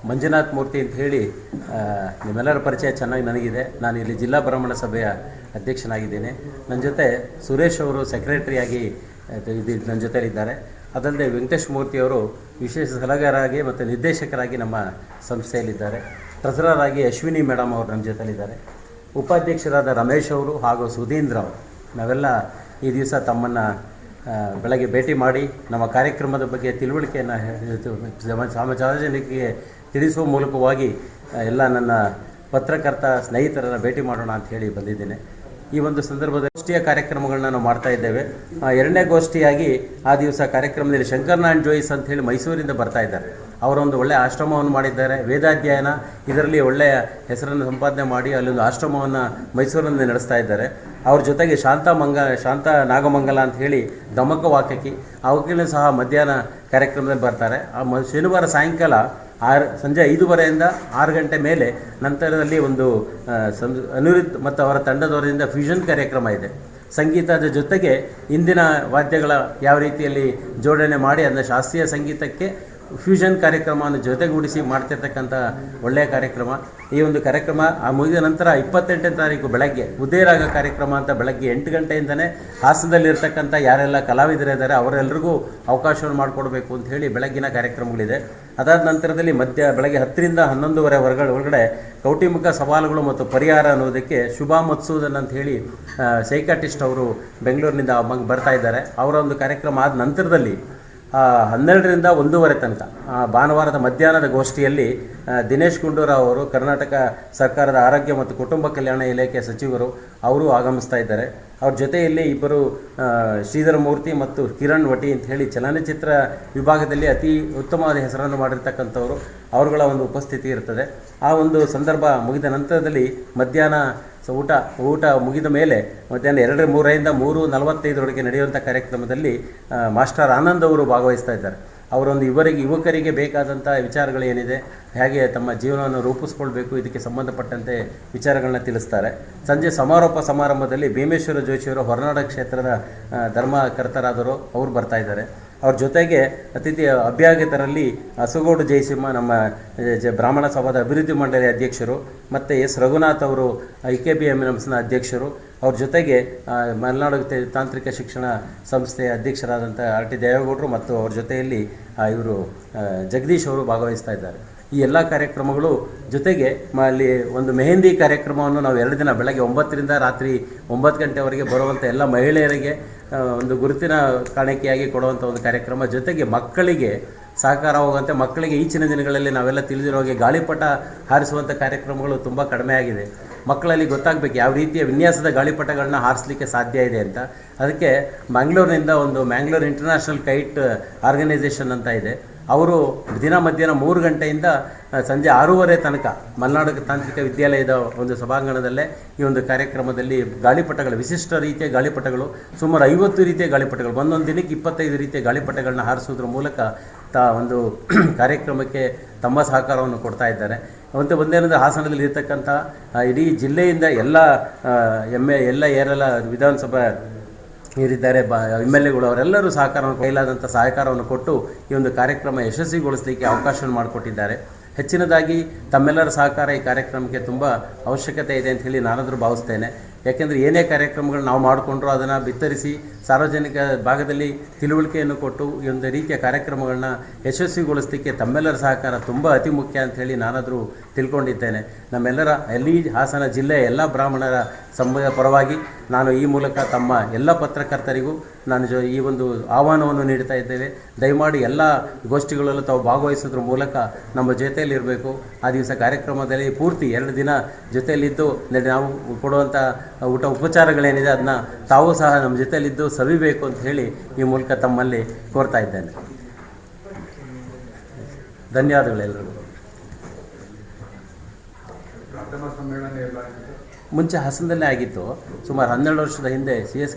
ಮಂಜುನಾಥ್ ಮೂರ್ತಿ ಅಂತ ಹೇಳಿ ನಿಮ್ಮೆಲ್ಲರ ಪರಿಚಯ ಚೆನ್ನಾಗಿ ನನಗಿದೆ. ನಾನು ಇಲ್ಲಿ ಜಿಲ್ಲಾ ಬ್ರಾಹ್ಮಣ ಸಭೆಯ ಅಧ್ಯಕ್ಷನಾಗಿದ್ದೇನೆ. ನನ್ನ ಜೊತೆ ಸುರೇಶ್ ಅವರು ಸೆಕ್ರೆಟರಿಯಾಗಿ ನನ್ನ ಜೊತೆಲಿದ್ದಾರೆ. ಅದಲ್ಲದೆ ವೆಂಕಟೇಶ್ ಮೂರ್ತಿಯವರು ವಿಶೇಷ ಸಲಹೆಗಾರರಾಗಿ ಮತ್ತು ನಿರ್ದೇಶಕರಾಗಿ ನಮ್ಮ ಸಂಸ್ಥೆಯಲ್ಲಿದ್ದಾರೆ. ಟ್ರೆಸರರ್ ಆಗಿ ಅಶ್ವಿನಿ ಮೇಡಮ್ ಅವರು ನಮ್ಮ ಜೊತೆಲಿದ್ದಾರೆ. ಉಪಾಧ್ಯಕ್ಷರಾದ ರಮೇಶ್ ಅವರು ಹಾಗೂ ಸುಧೀಂದ್ರ ಅವರು ನಾವೆಲ್ಲ ಈ ದಿವಸ ತಮ್ಮನ್ನು ಬೆಳಗ್ಗೆ ಭೇಟಿ ಮಾಡಿ ನಮ್ಮ ಕಾರ್ಯಕ್ರಮದ ಬಗ್ಗೆ ತಿಳುವಳಿಕೆಯನ್ನು ಸಾರ್ವಜನಿಕರಿಗೆ ತಿಳಿಸುವ ಮೂಲಕವಾಗಿ ಎಲ್ಲ ನನ್ನ ಪತ್ರಕರ್ತ ಸ್ನೇಹಿತರನ್ನು ಭೇಟಿ ಮಾಡೋಣ ಅಂತ ಹೇಳಿ ಬಂದಿದ್ದೇನೆ. ಈ ಒಂದು ಸಂದರ್ಭದಲ್ಲಿ ಗೋಷ್ಠಿಯ ಕಾರ್ಯಕ್ರಮಗಳನ್ನ ನಾವು ಮಾಡ್ತಾ ಇದ್ದೇವೆ. ಎರಡನೇ ಗೋಷ್ಠಿಯಾಗಿ ಆ ದಿವಸ ಕಾರ್ಯಕ್ರಮದಲ್ಲಿ ಶಂಕರನಾರಾಯಣ್ ಜೋಯಿಸ್ ಅಂತ ಹೇಳಿ ಮೈಸೂರಿಂದ ಬರ್ತಾ ಇದ್ದಾರೆ. ಅವರೊಂದು ಒಳ್ಳೆಯ ಆಶ್ರಮವನ್ನು ಮಾಡಿದ್ದಾರೆ. ವೇದಾಧ್ಯಯನ ಇದರಲ್ಲಿ ಒಳ್ಳೆಯ ಹೆಸರನ್ನು ಸಂಪಾದನೆ ಮಾಡಿ ಅಲ್ಲೊಂದು ಆಶ್ರಮವನ್ನು ಮೈಸೂರಿನಲ್ಲಿ ನಡೆಸ್ತಾ ಇದ್ದಾರೆ. ಅವ್ರ ಜೊತೆಗೆ ಶಾಂತ ನಾಗಮಂಗಲ ಅಂತ ಹೇಳಿ ದಮಕ ವಾಕಕಿ ಅವಕ್ಕೂ ಸಹ ಮಧ್ಯಾಹ್ನ ಕಾರ್ಯಕ್ರಮದಲ್ಲಿ ಬರ್ತಾರೆ. ಶನಿವಾರ ಸಾಯಂಕಾಲ ಸಂಜೆ 5:30ರಿಂದ 6 ಗಂಟೆ ಮೇಲೆ ನಂತರದಲ್ಲಿ ಒಂದು ಅನಿರುದ್ಧ್ ಮತ್ತು ಅವರ ತಂಡದವರಿಂದ ಫ್ಯೂಷನ್ ಕಾರ್ಯಕ್ರಮ ಇದೆ. ಸಂಗೀತದ ಜೊತೆಗೆ ಇಂದಿನ ವಾದ್ಯಗಳ ಯಾವ ರೀತಿಯಲ್ಲಿ ಜೋಡಣೆ ಮಾಡಿ ಅದನ್ನು ಶಾಸ್ತ್ರೀಯ ಸಂಗೀತಕ್ಕೆ ಫ್ಯೂಷನ್ ಕಾರ್ಯಕ್ರಮವನ್ನು ಜೊತೆಗೂಡಿಸಿ ಮಾಡ್ತಿರ್ತಕ್ಕಂಥ ಒಳ್ಳೆಯ ಕಾರ್ಯಕ್ರಮ. ಈ ಒಂದು ಕಾರ್ಯಕ್ರಮ ಮುಗಿದ ನಂತರ 28ನೇ ತಾರೀಕು ಬೆಳಗ್ಗೆ ಉದಯರಾಗ ಕಾರ್ಯಕ್ರಮ ಅಂತ ಬೆಳಗ್ಗೆ 8 ಗಂಟೆಯಿಂದನೇ ಹಾಸನದಲ್ಲಿರ್ತಕ್ಕಂಥ ಯಾರೆಲ್ಲ ಕಲಾವಿದರಿದ್ದಾರೆ ಅವರೆಲ್ಲರಿಗೂ ಅವಕಾಶವನ್ನು ಮಾಡಿಕೊಡ್ಬೇಕು ಅಂತ ಹೇಳಿ ಬೆಳಗ್ಗಿನ ಕಾರ್ಯಕ್ರಮಗಳಿದೆ. ಅದಾದ ನಂತರದಲ್ಲಿ ಬೆಳಗ್ಗೆ 10ರಿಂದ 11:30 ಒಳಗಡೆ ಕೌಟುಂಬಿಕ ಸವಾಲುಗಳು ಮತ್ತು ಪರಿಹಾರ ಅನ್ನೋದಕ್ಕೆ ಶುಭಾ ಮತ್ಸೂದನ್ ಅಂತ ಹೇಳಿ ಸೈಕಾಟಿಸ್ಟ್ ಅವರು ಬೆಂಗಳೂರಿನಿಂದ ಬರ್ತಾ ಇದ್ದಾರೆ. ಅವರ ಒಂದು ಕಾರ್ಯಕ್ರಮ ಆದ ನಂತರದಲ್ಲಿ 12ರಿಂದ 1:30 ತನಕ ಭಾನುವಾರದ ಮಧ್ಯಾಹ್ನದ ಗೋಷ್ಠಿಯಲ್ಲಿ ದಿನೇಶ್ ಗುಂಡೂರಾವ್ ಅವರು ಕರ್ನಾಟಕ ಸರ್ಕಾರದ ಆರೋಗ್ಯ ಮತ್ತು ಕುಟುಂಬ ಕಲ್ಯಾಣ ಇಲಾಖೆ ಸಚಿವರು ಅವರು ಆಗಮಿಸ್ತಾ ಇದ್ದಾರೆ. ಅವ್ರ ಜೊತೆಯಲ್ಲಿ ಇಬ್ಬರು ಶ್ರೀಧರ ಮೂರ್ತಿ ಮತ್ತು ಕಿರಣ್ ವಟಿ ಅಂತ ಹೇಳಿ ಚಲನಚಿತ್ರ ವಿಭಾಗದಲ್ಲಿ ಅತಿ ಉತ್ತಮವಾದ ಹೆಸರನ್ನು ಮಾಡಿರ್ತಕ್ಕಂಥವರು ಅವರುಗಳ ಒಂದು ಉಪಸ್ಥಿತಿ ಇರ್ತದೆ. ಆ ಒಂದು ಸಂದರ್ಭ ಮುಗಿದ ನಂತರದಲ್ಲಿ ಮಧ್ಯಾಹ್ನ ಊಟ ಮುಗಿದ ಮೇಲೆ ಮಧ್ಯಾಹ್ನ 2:03ರಿಂದ 3:45 ನಡೆಯುವಂಥ ಕಾರ್ಯಕ್ರಮದಲ್ಲಿ ಮಾಸ್ಟರ್ ಆನಂದ್ ಅವರು ಭಾಗವಹಿಸ್ತಾ ಇದ್ದಾರೆ. ಅವರೊಂದು ಯುವಕರಿಗೆ ಬೇಕಾದಂಥ ವಿಚಾರಗಳೇನಿದೆ, ಹೇಗೆ ತಮ್ಮ ಜೀವನವನ್ನು ರೂಪಿಸ್ಕೊಳ್ಬೇಕು, ಇದಕ್ಕೆ ಸಂಬಂಧಪಟ್ಟಂತೆ ವಿಚಾರಗಳನ್ನ ತಿಳಿಸ್ತಾರೆ. ಸಂಜೆ ಸಮಾರೋಪ ಸಮಾರಂಭದಲ್ಲಿ ಭೀಮೇಶ್ವರ ಜೋಶಿಯವರು ಹೊರನಾಡ ಕ್ಷೇತ್ರದ ಧರ್ಮಕರ್ತರಾದರು ಅವರು ಬರ್ತಾ ಇದ್ದಾರೆ. ಅವ್ರ ಜೊತೆಗೆ ಅತಿಥಿ ಅಭ್ಯಾಗತರಲ್ಲಿ ಹಸುಗೋಡು ಜಯಸಿಂಹ ನಮ್ಮ ಬ್ರಾಹ್ಮಣ ಸಭಾದ ಅಭಿವೃದ್ಧಿ ಮಂಡಳಿ ಅಧ್ಯಕ್ಷರು ಮತ್ತು ಎಸ್ ರಘುನಾಥ್ ಅವರು IKBMSನ ಅಧ್ಯಕ್ಷರು. ಅವ್ರ ಜೊತೆಗೆ ಮಲೆನಾಡು ತಾಂತ್ರಿಕ ಶಿಕ್ಷಣ ಸಂಸ್ಥೆಯ ಅಧ್ಯಕ್ಷರಾದಂಥ RT ದೇವೇಗೌಡರು ಮತ್ತು ಅವ್ರ ಜೊತೆಯಲ್ಲಿ ಇವರು ಜಗದೀಶ್ ಅವರು ಭಾಗವಹಿಸ್ತಾ ಇದ್ದಾರೆ. ಈ ಎಲ್ಲ ಕಾರ್ಯಕ್ರಮಗಳು ಜೊತೆಗೆ ಅಲ್ಲಿ ಒಂದು ಮೆಹಂದಿ ಕಾರ್ಯಕ್ರಮವನ್ನು ನಾವು 2 ದಿನ ಬೆಳಗ್ಗೆ 9ರಿಂದ ರಾತ್ರಿ 9 ಗಂಟೆವರೆಗೆ ಬರುವಂಥ ಎಲ್ಲ ಮಹಿಳೆಯರಿಗೆ ಒಂದು ಗುರುತಿನ ಕಾಣಿಕೆಯಾಗಿ ಕೊಡುವಂಥ ಒಂದು ಕಾರ್ಯಕ್ರಮ. ಜೊತೆಗೆ ಮಕ್ಕಳಿಗೆ ಸಹಕಾರ ಹೋಗುವಂತೆ ಮಕ್ಕಳಿಗೆ ಈಚಿನ ದಿನಗಳಲ್ಲಿ ನಾವೆಲ್ಲ ತಿಳಿದಿರೋ ಹಾಗೆ ಗಾಳಿಪಟ ಹಾರಿಸುವಂಥ ಕಾರ್ಯಕ್ರಮಗಳು ತುಂಬ ಕಡಿಮೆ ಆಗಿದೆ. ಮಕ್ಕಳಲ್ಲಿ ಗೊತ್ತಾಗಬೇಕು ಯಾವ ರೀತಿಯ ವಿನ್ಯಾಸದ ಗಾಳಿಪಟಗಳನ್ನ ಹಾರಿಸಲಿಕ್ಕೆ ಸಾಧ್ಯ ಇದೆ ಅಂತ. ಅದಕ್ಕೆ ಮ್ಯಾಂಗ್ಳೂರಿನಿಂದ ಒಂದು ಮ್ಯಾಂಗ್ಳೂರ್ ಇಂಟರ್ನ್ಯಾಷನಲ್ ಕೈಟ್ ಆರ್ಗನೈಸೇಷನ್ ಅಂತ ಇದೆ. ಅವರು ದಿನ ಮಧ್ಯಾಹ್ನ 3 ಗಂಟೆಯಿಂದ ಸಂಜೆ 6:30 ತನಕ ಮಲೆನಾಡು ತಾಂತ್ರಿಕ ವಿದ್ಯಾಲಯದ ಒಂದು ಸಭಾಂಗಣದಲ್ಲೇ ಈ ಒಂದು ಕಾರ್ಯಕ್ರಮದಲ್ಲಿ ಗಾಳಿಪಟಗಳು, ವಿಶಿಷ್ಟ ರೀತಿಯ ಗಾಳಿಪಟಗಳು, ಸುಮಾರು 50 ರೀತಿಯ ಗಾಳಿಪಟಗಳು, ಒಂದೊಂದು ದಿನಕ್ಕೆ 25 ರೀತಿಯ ಗಾಳಿಪಟಗಳನ್ನ ಹಾರಿಸೋದ್ರ ಮೂಲಕ ಒಂದು ಕಾರ್ಯಕ್ರಮಕ್ಕೆ ತಮ್ಮ ಸಹಕಾರವನ್ನು ಕೊಡ್ತಾ ಇದ್ದಾರೆ. ಮತ್ತು ಒಂದೇನಂದರೆ ಹಾಸನದಲ್ಲಿ ಇರ್ತಕ್ಕಂಥ ಇಡೀ ಜಿಲ್ಲೆಯಿಂದ ಎಲ್ಲ ಯಾರೆಲ್ಲ ವಿಧಾನಸಭಾ ಇವರಿದ್ದಾರೆ MLAಗಳು ಅವರೆಲ್ಲರೂ ಕೈಲಾದಂಥ ಸಹಕಾರವನ್ನು ಕೊಟ್ಟು ಈ ಒಂದು ಕಾರ್ಯಕ್ರಮ ಯಶಸ್ವಿಗೊಳಿಸಲಿಕ್ಕೆ ಅವಕಾಶವನ್ನು ಮಾಡಿಕೊಟ್ಟಿದ್ದಾರೆ. ಹೆಚ್ಚಿನದಾಗಿ ತಮ್ಮೆಲ್ಲರ ಸಹಕಾರ ಈ ಕಾರ್ಯಕ್ರಮಕ್ಕೆ ತುಂಬ ಅವಶ್ಯಕತೆ ಇದೆ ಅಂತ ಹೇಳಿ ನಾನಾದರೂ ಭಾವಿಸ್ತೇನೆ. ಯಾಕೆಂದರೆ ಏನೇ ಕಾರ್ಯಕ್ರಮಗಳು ನಾವು ಮಾಡಿಕೊಂಡ್ರೂ ಅದನ್ನು ಬಿತ್ತರಿಸಿ ಸಾರ್ವಜನಿಕ ಭಾಗದಲ್ಲಿ ತಿಳುವಳಿಕೆಯನ್ನು ಕೊಟ್ಟು ಈ ಒಂದು ರೀತಿಯ ಕಾರ್ಯಕ್ರಮಗಳನ್ನ ಯಶಸ್ವಿಗೊಳಿಸಲಿಕ್ಕೆ ತಮ್ಮೆಲ್ಲರ ಸಹಕಾರ ತುಂಬ ಅತಿ ಮುಖ್ಯ ಅಂತ ಹೇಳಿ ನಾನಾದರೂ ತಿಳ್ಕೊಂಡಿದ್ದೇನೆ. ನಮ್ಮೆಲ್ಲರ ಹಾಸನ ಜಿಲ್ಲೆಯ ಎಲ್ಲ ಬ್ರಾಹ್ಮಣರ ಸಮೂಹದ ಪರವಾಗಿ ನಾನು ಈ ಮೂಲಕ ತಮ್ಮ ಎಲ್ಲ ಪತ್ರಕರ್ತರಿಗೂ ನಾನು ಈ ಒಂದು ಆಹ್ವಾನವನ್ನು ನೀಡ್ತಾ ಇದ್ದೇವೆ. ದಯಮಾಡಿ ಎಲ್ಲ ಗೋಷ್ಠಿಗಳಲ್ಲೂ ತಾವು ಭಾಗವಹಿಸೋದ್ರ ಮೂಲಕ ನಮ್ಮ ಜೊತೆಯಲ್ಲಿರಬೇಕು. ಆ ದಿವಸ ಕಾರ್ಯಕ್ರಮದಲ್ಲಿ ಪೂರ್ತಿ 2 ದಿನ ಜೊತೆಯಲ್ಲಿದ್ದು ನಾವು ಕೊಡುವಂಥ ಊಟ ಉಪಚಾರಗಳೇನಿದೆ ಅದನ್ನ ತಾವು ಸಹ ನಮ್ಮ ಜೊತೆಯಲ್ಲಿದ್ದು ಸವಿಬೇಕು ಅಂತ ಹೇಳಿ ಈ ಮೂಲಕ ತಮ್ಮಲ್ಲಿ ಕೋರ್ತಾ ಇದ್ದೇನೆ. ಧನ್ಯವಾದಗಳೆಲ್ಲರಿಗೂ. ಮುಂಚೆ ಹಾಸನದಲ್ಲೇ ಆಗಿತ್ತು. ಸುಮಾರು 12 ವರ್ಷದ ಹಿಂದೆ CS